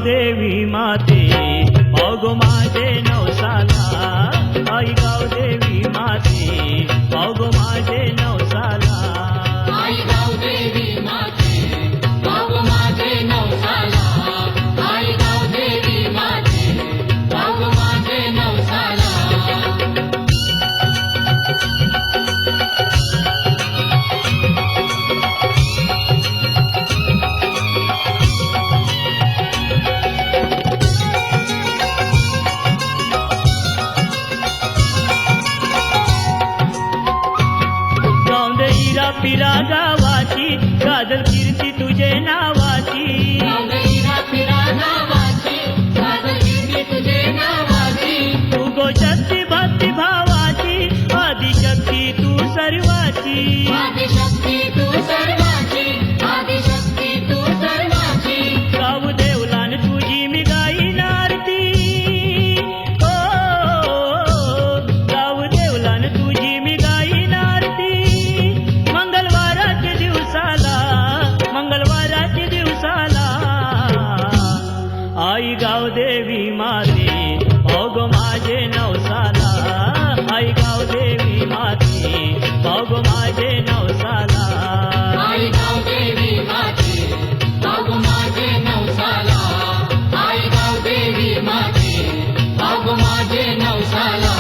देवी माते अगो माझे नवसाला, आई गाव देवी माते अगो माझे नवसाला, आई गाव देवी माते अगो माझे नवसाला, आई गाव देवी माते अगो माझे नवसाला. पिरा गावाची गाजल कीर्ती तुझे नावाची, फिरा नावाची गाजल कीर्ती तुझे नावाची. तू गो शक्ती भक्ती भावाची, आदिशक्ती तू सर्वाची, आदिशक्ती तू सर्वाची, आदिशक्ती तू सर्वाची. गाव देवलान तुझी मी गाईन आरती, ओ गाव देवलान तुझी मी गाईन आरती. मंगळवाराच्या दिवसाला आई गाव देवी माते अगो माझे नवसाला, आई गाव देवी माते अगो माझे नवसाला, आई गाव देवी माते अगो माझे नवसाला, आई गाव देवी माते अगो माझे नवसाला.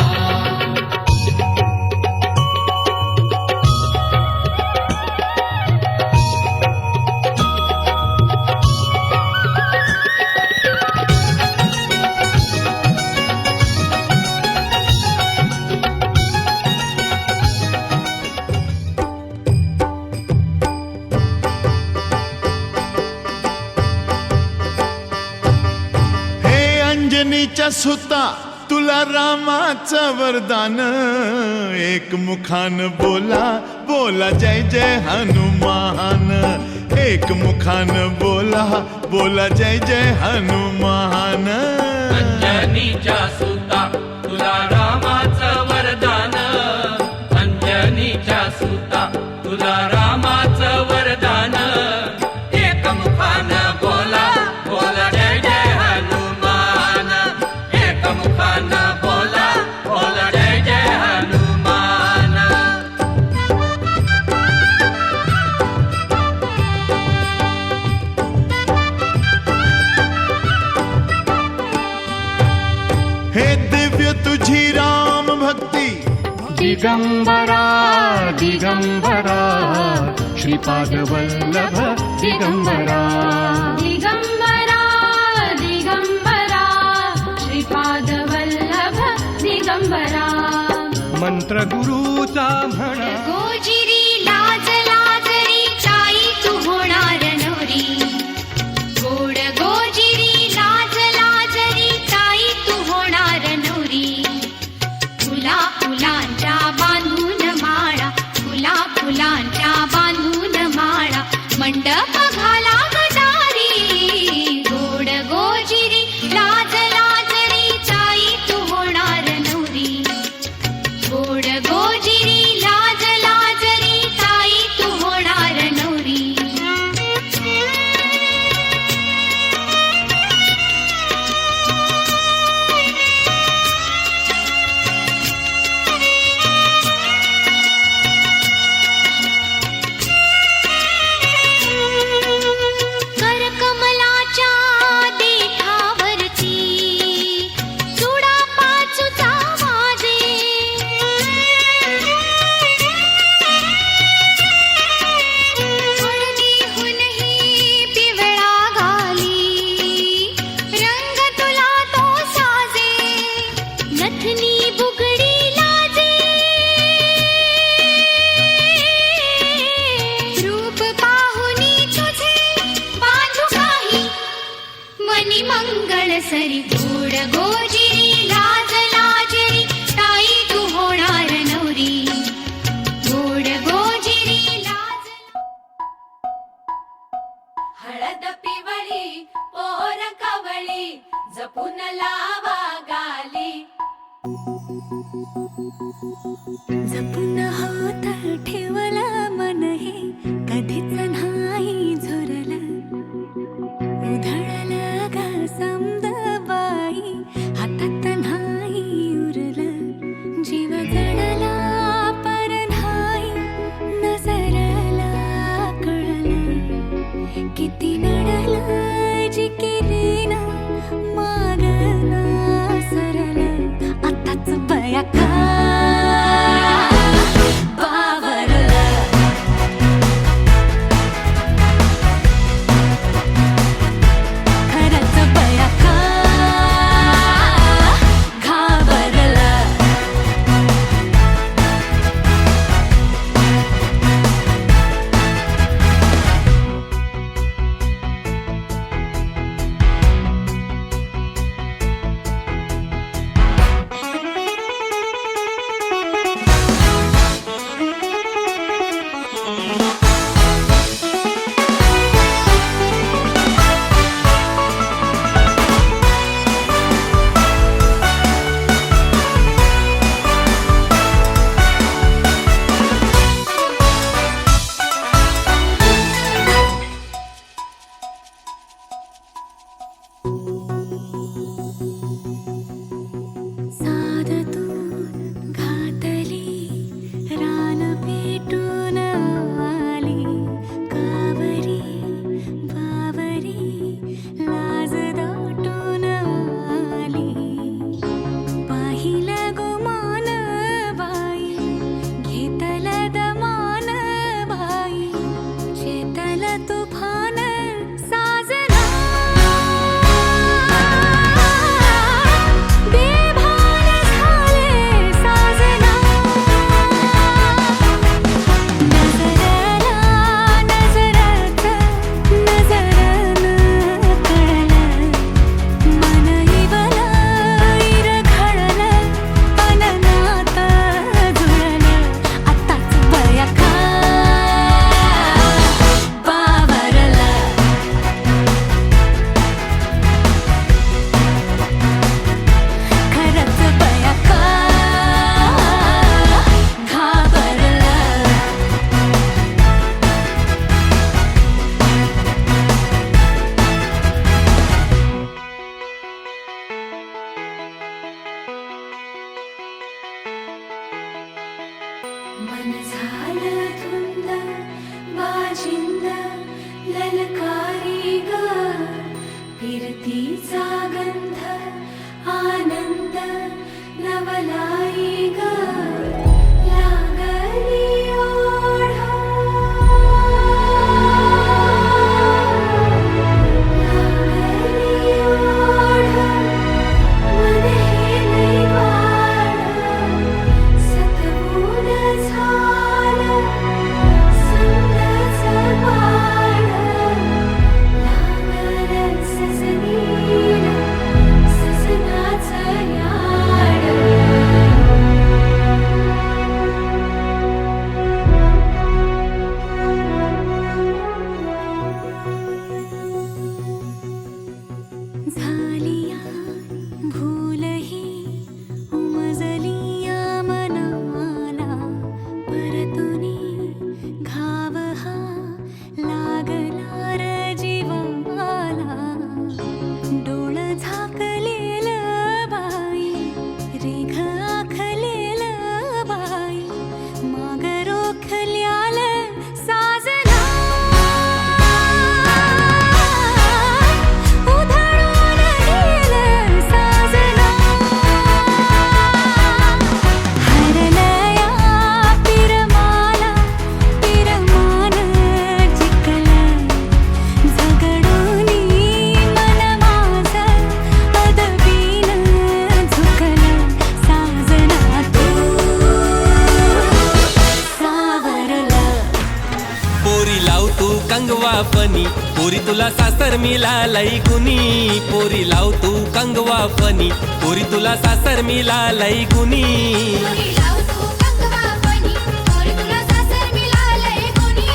अंजनीच्या सुता तुला रामाचं वरदान, एक मुखान बोला बोला जय जय हनुमान, एक मुखान बोला बोला जय जय हनुमान. अंजनीच्या सुता तुला रामाचं वरदान, अंजनीच्या सुता तुला रामाचं वरदान. एक मुखान बोला बोला जय जय हनुमान, एक मुखान बोला बोला जय जय हनुमान. हे दिव्य तुझी राम भक्ती, दिगंबरा दिगंबरा श्रीपाद वल्लभ दिगंबरा, दिगंबरा दिगंबरा श्रीपाद वल्लभ दिगंबरा. मंत्र गुरुचा म्हण गोजिरी लाज लाजरी चाई तू होणार नवरी, गोड गोजिरी लाज लाजरी चाई तू होणार नवरी. फुला फुलांच्या बांधून माळा, फुला फुलांच्या बांधून माळा, मंडप घाला गटारी. गोड गोजिरी लाज लाजरी चाई तू होणार नवरी, गोड गोजिरी लाज लाजरी ताई तू होणार नवरी. करकमलाच्या देठावरती चुडा पाचूचा वाजे, हळदीहूनही पिवळा घाली, रंग तुला तो साजे. नथनी बुगडी लाजे, रूप पाहुनी तुझे बांधू काही मनी मंगळ सरी. गोड गोजिरी लाज लाजरी ताई तू होणार नवरी, गोड गोजिरी लाज. हळद पिवळी पोर कवळी जपून लावा गाली, जपून होत ठेवला मन हे कधीच नाही झुरलं, उधळलं ग समदबाई हातात नाही उरलं जीव जडला पर नाही नजरला कळलं किती नडलं जी केली ना मागना सरलं आताच बया का मन झालं धुंद बाजिंद ललकारी ग फिरतीचा गंध आनंद नवलाई ग लागली ओढा लागली ओढा मन हे लई वाढ सतबूड झालं संगच पाड लागलं सजनीला सजनाचं याड झालिया भूलही उमजलिया मनाला परतुनी घाव हा लागला र जीवाला डोळ झाकलेलं बाई रेघ आखलेलं बाई माग रोखल्याल साजना उधळून गेलं साजना हरलया पिरमाला पिरमान जिंकलं झगडूनी मन माझं पदवीन झुकलं साजना तू सावरलं पोरी लाव तू कंगवा फनी पोरी तुला सासर मिळालय गुनी पोरी लाव तू कंगवा फनी पोरी तुला सासर मिळालय गुनी पोरी लाव तू कंगवा फनी पोरी तुला सासर मिळालंय गुणी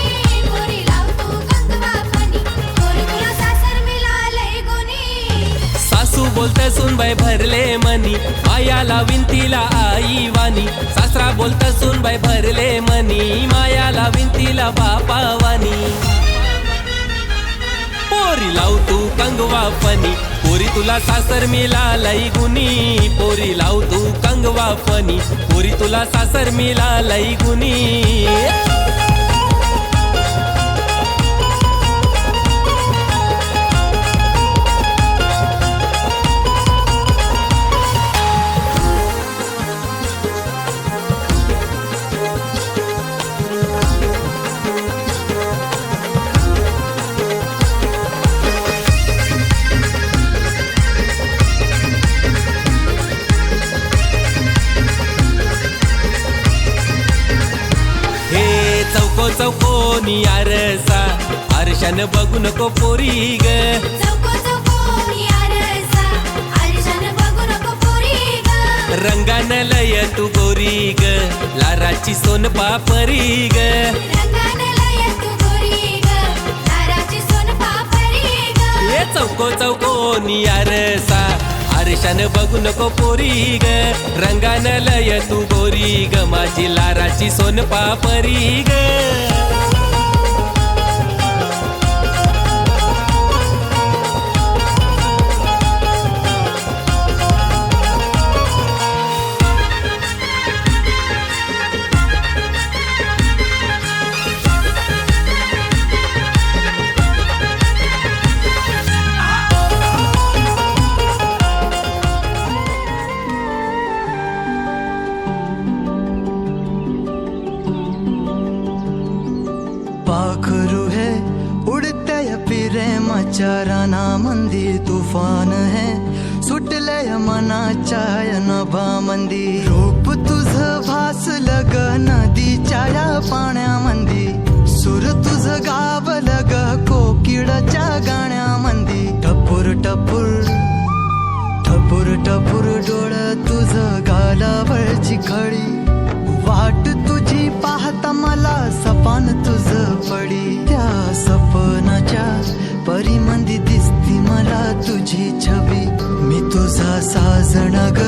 पोरी लाव तू कंगवा फनी पोरी तुला सासर मिळालंय गुणी सासू बोलत सुनबाई भरले मनी माया लावीन तिला आई वानी सासरा बोलत सुनबाई भरले मनी माया लावीन तिला बापा वानी पोरी लाव तू कंगवा फनी पोरी तुला सासर मिळालंय गुणी पोरी लाव तू कंगवा फणी पोरी तुला सासर मिळालंय गुणी चौकोनी आरसा आरशान बघू नको पोरी ग चौको चौकोनी आरसा आरशान बघू नको पोरी ग रंगान लय तू गोरी ग लाराची सोन पापरी ग रंगान लय तू गोरी ग लाराची सोन पापरी ग ये चौकोनी आरसा आरशान बघू नको पोरी ग रंगान लय तू गोरी ग माझी लाराची सोन पापरी ग पाखरू है उड़ते प्रेमाच्या राना मंदी तुफान है सुटलय मनाच्या नभा मंदी रूप तुझ भासलं ग नदीच्या या पाण्यामंदी सुर तुझ गावलं ग कोकिळच्या गाण्यामंदी टपूर टपूर टपूर टपूर डोळ तुझ गालावरची खळी वाट तुझी पाहता मला सपान तुझ पडी त्या सपनाच्या परिमंदी दिसती मला तुझी छबी मी तुझा साजण ग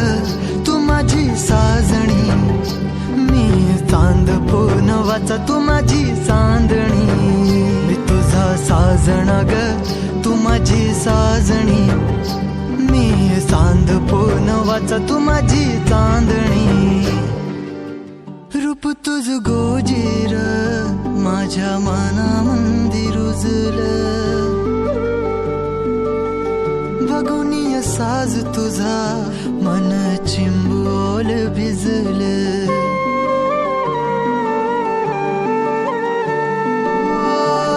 तू माझी साजणी मी चांद पूनवाचा तू माझी चांदणी मी तुझा साजण ग तू माझी साजणी मी चांद पूनवाचा तू माझी चांदणी रूप तुझ गोजीर माझ्या मनामंदी रुजलं बघुनी साज तुझा मन चिंबोल भिजलं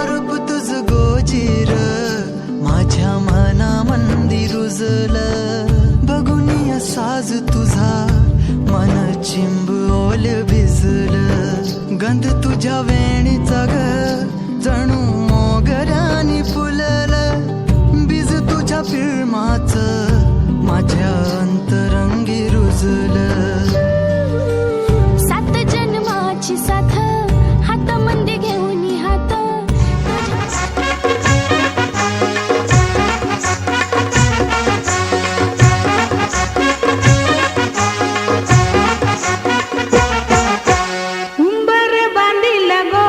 रूप तुझ गोजीर माझ्या मनामंदी रुजलं बघुनी साज तुझा मन चिंबोल भिजलं गंध तुझ्या वेणीचा ग जणू मोगऱ्यानी फुललं बीज तुझ्या फिल्माचं माझ्या अंतरंगी रुजलं सात जन्माची साथ हात मंदी घेऊन हात उंबर बांधिला गो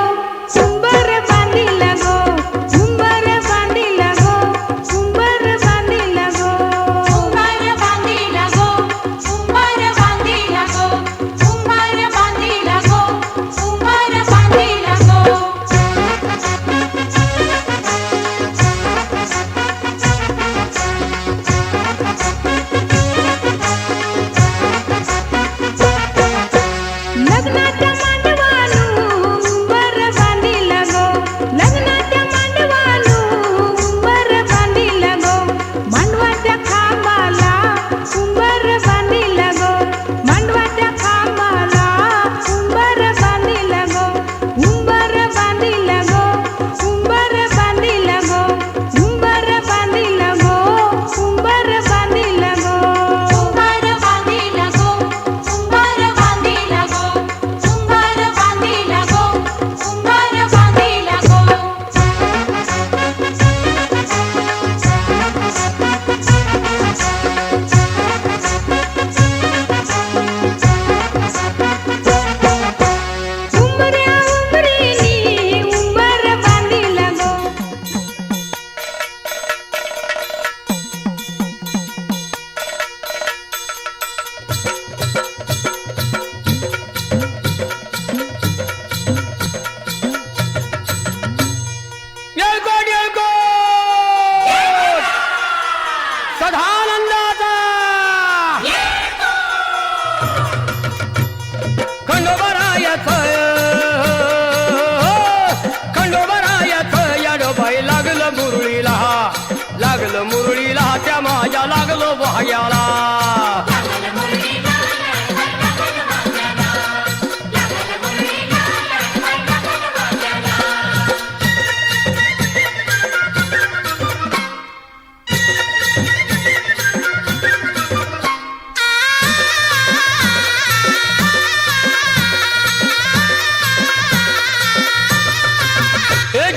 मुरळीला त्या माझ्या लागलो भाग्याला.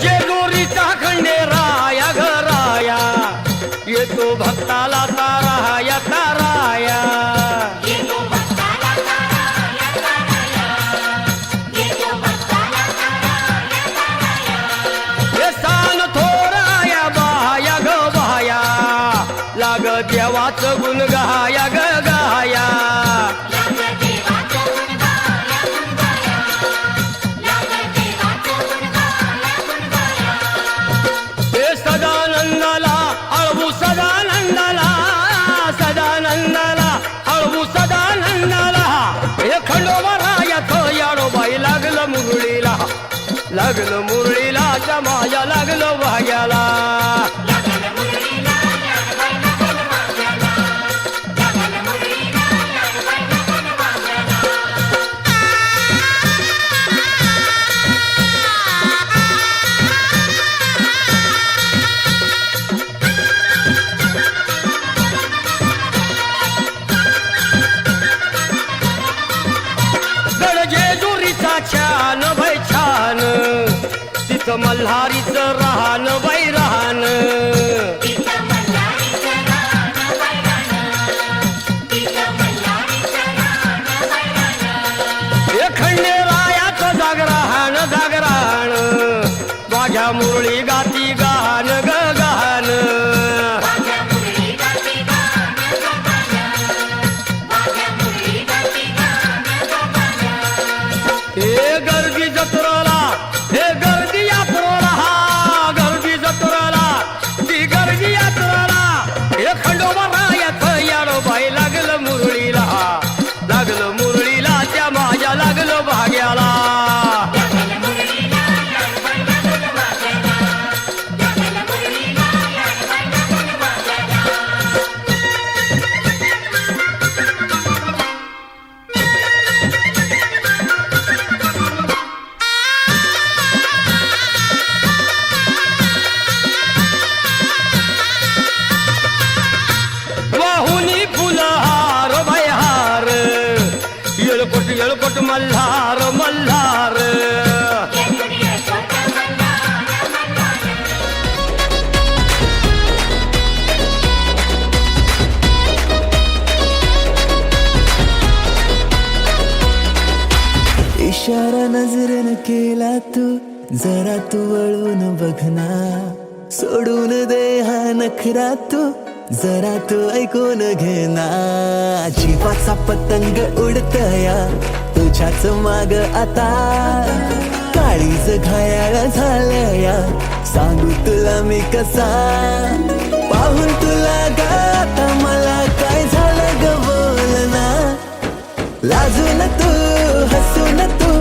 जेजुरीचा खंडेराया घराया येतो भक्ताला ताराया ताराया. हे सान थोराया बाया ग बाया लाग देवाचं गुण गाया ग गाया. सदानंदाला अळवू सदानंदाला सदानंदाला अळवू सदानंदाला. हे खंडोबारायाच याडोबाई लागलं मुरळीला लागलं मुरळीला त्या माझ्या लागलं भाग्याला. जेजुरीचा छान भय छान तिथं मल्हारीचं राहण बाई राहण. हे खंडेरायाचं जागराहण जागराहण माझ्या मुरळी गाती गान ग गान. हे गर्दी जत्रेला हे गर्दी यात्रेला हा गर्दी जत्रेला ती गर्दी यात्रेला. हे खंडोबारायाचं याडोबाई लागलं मुरळीला लागलं मुरळीला त्या माझ्या लागलं भाग्याला. वाहुनी फुलहार भयहार येळकोट येळकोट मल्हार मल्हार. इशारा नजरेनं केला तू जरा तू वळून बघना. सोडून दे हा नखरा तू जरा तू ऐकून घेना. जीवाचा पतंग उडतया तुझ्याच माग आता. काळीज घायाळ झालया सांगू तुला मी कसा. पाहून तुला गाता मला काय झालं ग बोलना. लाजून तू हसून तू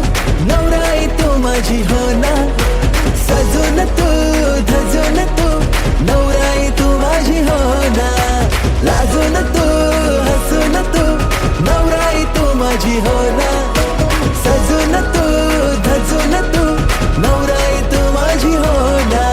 नवराई तू माझी हो ना. सजून तू धजून तू नवराई तू माझी हो ना. लाजून तू हसून तू नवराई तू माझी हो ना. सजून तू धजून तू नवराई तू माझी हो ना.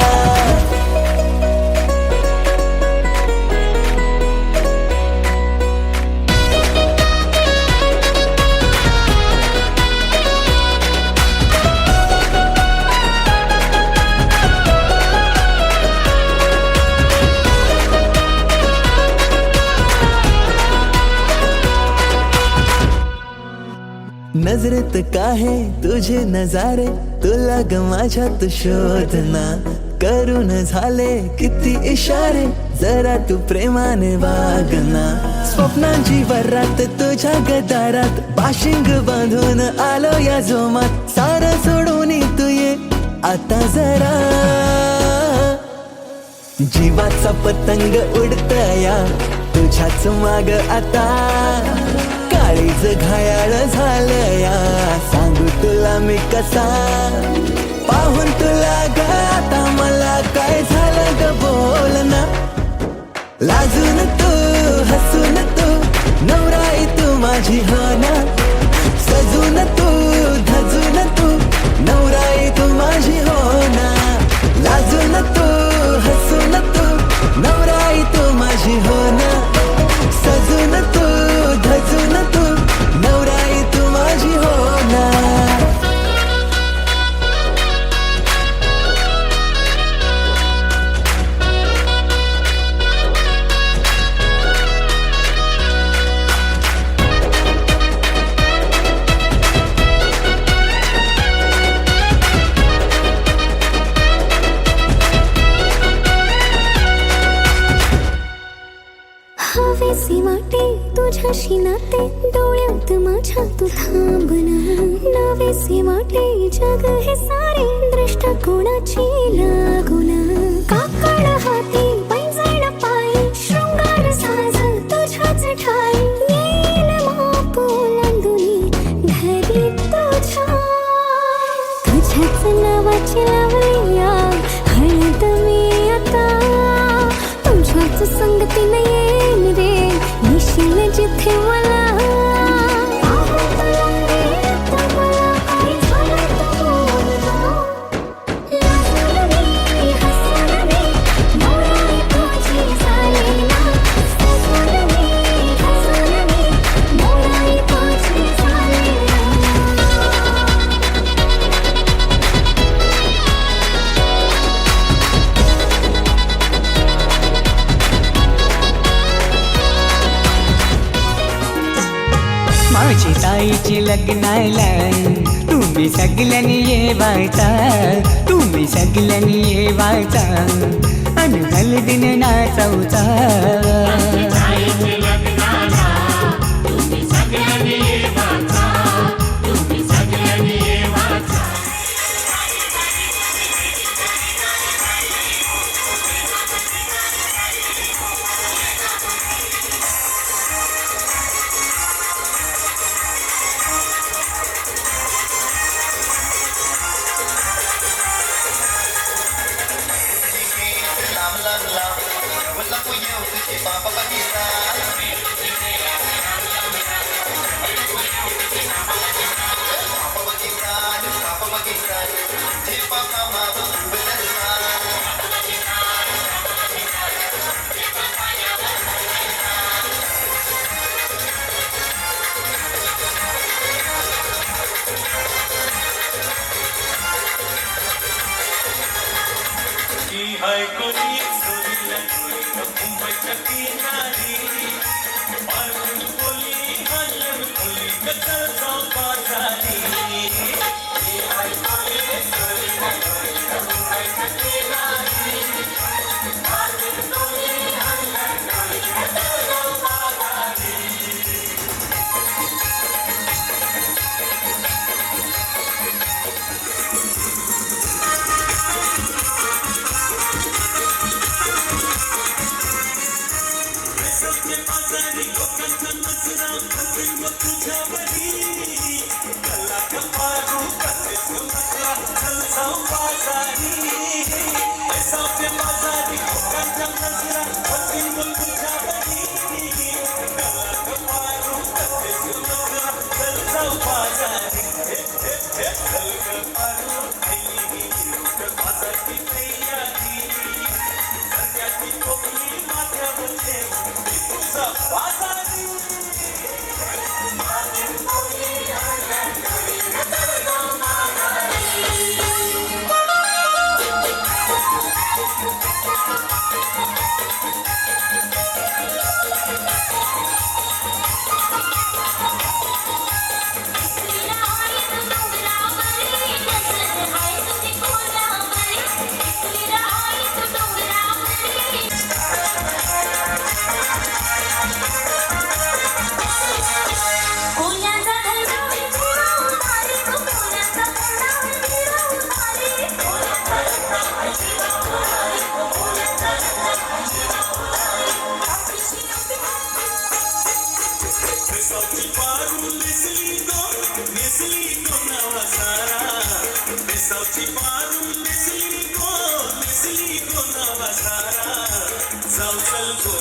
नजरेत काहे तुझे नजारे तुला ग माझ्यात शोधना. करून झाले किती इशारे जरा तू प्रेमाने वागना. स्वप्नांची वरात तुझ्या गदारात बाशिंग बांधून आलो या जोमात. सारं सोडून तू ये आता जरा. जीवाचा पतंग उडतया तुझ्याच माग आता. काळीज घायाळ झालया सांगू तुला मी कसा. पाहून तुला गाता मला काय झालं ग बोलना. लाजून तू हसून तू नवराई तू माझी हो ना सजून तू धजून तू नवराई तू माझी हो ना लाजून तू हसून तू नवराई तू माझी हो ना सजून तू धजून तू नवराई तू माझी हो ना हवेसी वाटे तुझ्याशी नाते डोळ्यात माझ्या तू थांबना नवेसे वाटे जग हे सारे दृष्टिकोनाची लागुना काकड हाती पैंजण पायी शृंगार साज तुझ्याच ठाई येईल माप ओलांडुनी घरी तुझ्याच नावाची लावली हळद मी आता तुझ्याच संगतीने येईन रे निशील जिथे मला माझी ताईची लग्नाला तुम्ही सगळ्यांनी येवायचा तुम्ही सगळ्यांनी येवायचा आणि हळदीने नाचवचा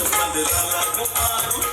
पदराला ग मारू